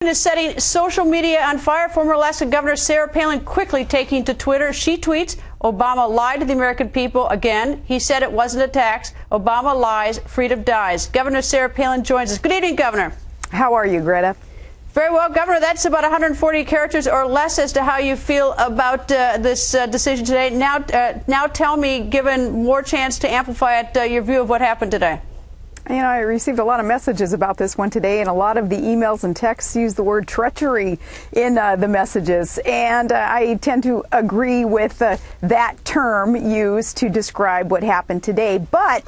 Is setting social media on fire. Former Alaska Governor Sarah Palin quickly taking to Twitter. She tweets, Obama lied to the American people again. He said it wasn't a tax. Obama lies, freedom dies. Governor Sarah Palin joins us. Good evening, Governor. How are you, Greta? Very well, Governor. That's about 140 characters or less as to how you feel about this decision today. Now tell me, given more chance to amplify it, your view of what happened today. You know, I received a lot of messages about this one today, and a lot of the emails and texts use the word treachery in the messages. And I tend to agree with that term used to describe what happened today. But,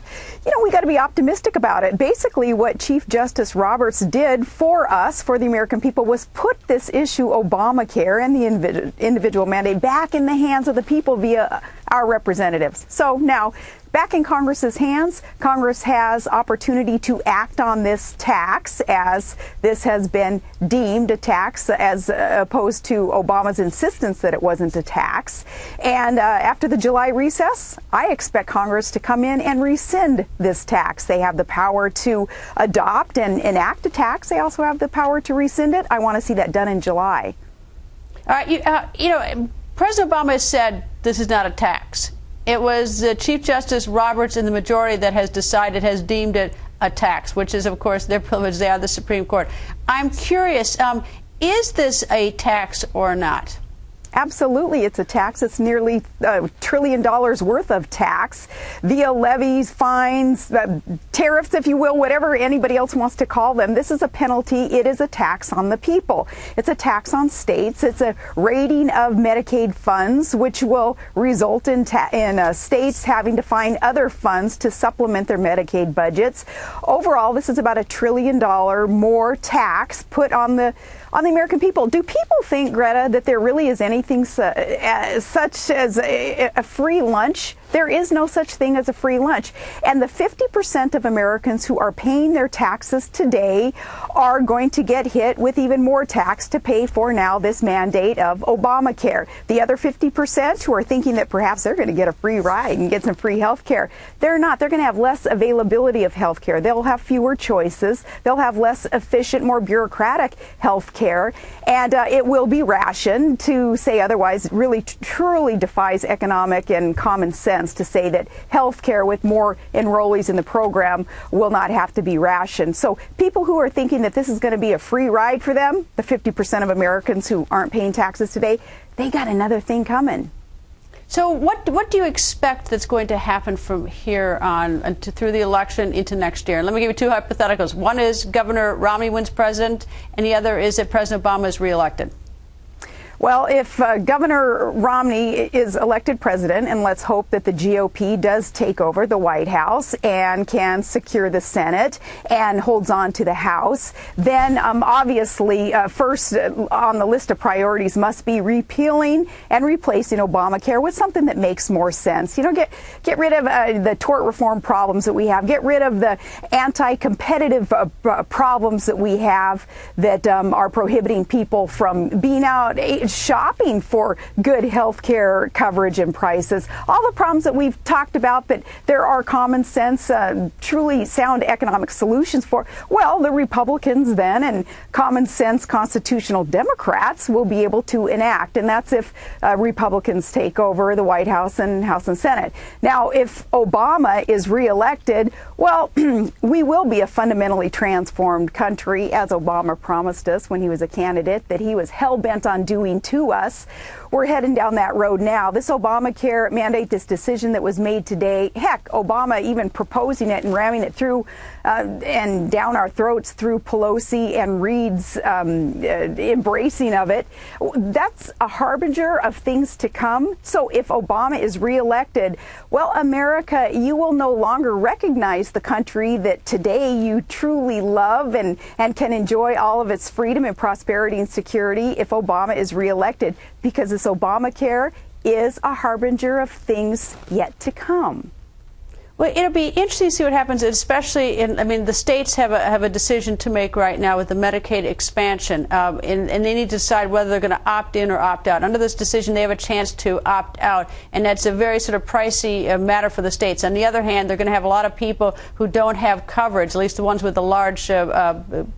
you know, we got to be optimistic about it. Basically, what Chief Justice Roberts did for us, for the American people, was put this issue, Obamacare and the individual mandate, back in the hands of the people via our representatives. So now, back in Congress's hands, Congress has opportunity to act on this tax, as this has been deemed a tax, as opposed to Obama's insistence that it wasn't a tax. And after the July recess, I expect Congress to come in and rescind this tax. They have the power to adopt and enact a tax. They also have the power to rescind it. I want to see that done in July. All right, you know, President Obama has said this is not a tax. It was Chief Justice Roberts in the majority that has deemed it a tax, which is, of course, their privilege. They are the Supreme Court. I'm curious, is this a tax or not? Absolutely, it's a tax. It's nearly $1 trillion worth of tax via levies, fines, tariffs, if you will, whatever anybody else wants to call them. This is a penalty. It is a tax on the people. It's a tax on states. It's a raiding of Medicaid funds, which will result in states having to find other funds to supplement their Medicaid budgets. Overall, this is about $1 trillion more tax put on the American people. Do people think, Greta, that there really is anything such as a free lunch? There is no such thing as a free lunch. And the 50% of Americans who are paying their taxes today are going to get hit with even more tax to pay for now this mandate of Obamacare. The other 50% who are thinking that perhaps they're going to get a free ride and get some free health care, they're not. They're going to have less availability of health care. They'll have fewer choices. They'll have less efficient, more bureaucratic health care. And it will be rationed. To say otherwise really truly defies economic and common sense to say that health care with more enrollees in the program will not have to be rationed. So people who are thinking that this is going to be a free ride for them, the 50% of Americans who aren't paying taxes today, they got another thing coming. So what do you expect that's going to happen from here on through the election into next year? And let me give you two hypotheticals. One is Governor Romney wins president, and the other is that President Obama is reelected. Well, if Governor Romney is elected president, and let's hope that the GOP does take over the White House and can secure the Senate and holds on to the House, then obviously first on the list of priorities must be repealing and replacing Obamacare with something that makes more sense. You know, get rid of the tort reform problems that we have. Get rid of the anti-competitive problems that we have that are prohibiting people from being out shopping for good health care coverage and prices. All the problems that we've talked about that there are common sense, truly sound economic solutions for. Well, the Republicans then and common sense constitutional Democrats will be able to enact. And that's if Republicans take over the White House and Senate. Now, if Obama is reelected, well, we will be a fundamentally transformed country, as Obama promised us when he was a candidate, that he was hell-bent on doing to us. We're heading down that road now. This Obamacare mandate, this decision that was made today, heck, Obama even proposing it and ramming it through and down our throats through Pelosi and Reid's embracing of it, that's a harbinger of things to come. So if Obama is reelected, well, America, you will no longer recognize the country that today you truly love and can enjoy all of its freedom and prosperity and security if Obama is reelected, because this Obamacare is a harbinger of things yet to come. Well, it'll be interesting to see what happens, especially in, I mean, the states have a decision to make right now with the Medicaid expansion, and they need to decide whether they're going to opt in or opt out. Under this decision, they have a chance to opt out, and that's a very sort of pricey matter for the states. On the other hand, they're going to have a lot of people who don't have coverage, at least the ones with a large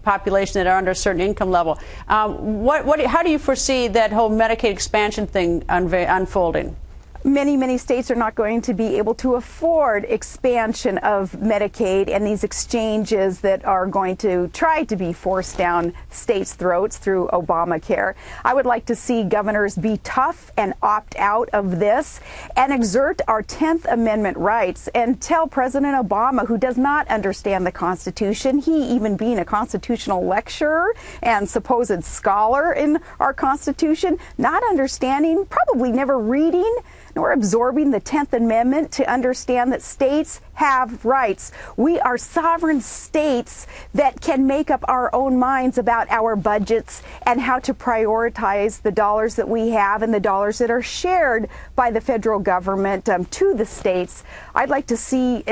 population that are under a certain income level. How do you foresee that whole Medicaid expansion thing unfolding? Many states are not going to be able to afford expansion of Medicaid and these exchanges that are going to try to be forced down states' throats through Obamacare. I would like to see governors be tough and opt out of this and exert our 10th Amendment rights and tell President Obama, who does not understand the Constitution, he even being a constitutional lecturer and supposed scholar in our Constitution, not understanding, probably never reading, nor absorbing the 10th Amendment to understand that states have rights. We are sovereign states that can make up our own minds about our budgets and how to prioritize the dollars that we have and the dollars that are shared by the federal government to the states. I'd like to see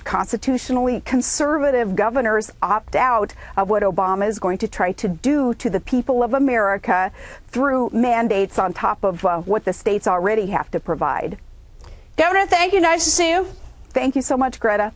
constitutionally conservative governors opt out of what Obama is going to try to do to the people of America through mandates on top of what the states already have to provide. Governor, thank you. Nice to see you. Thank you so much, Greta.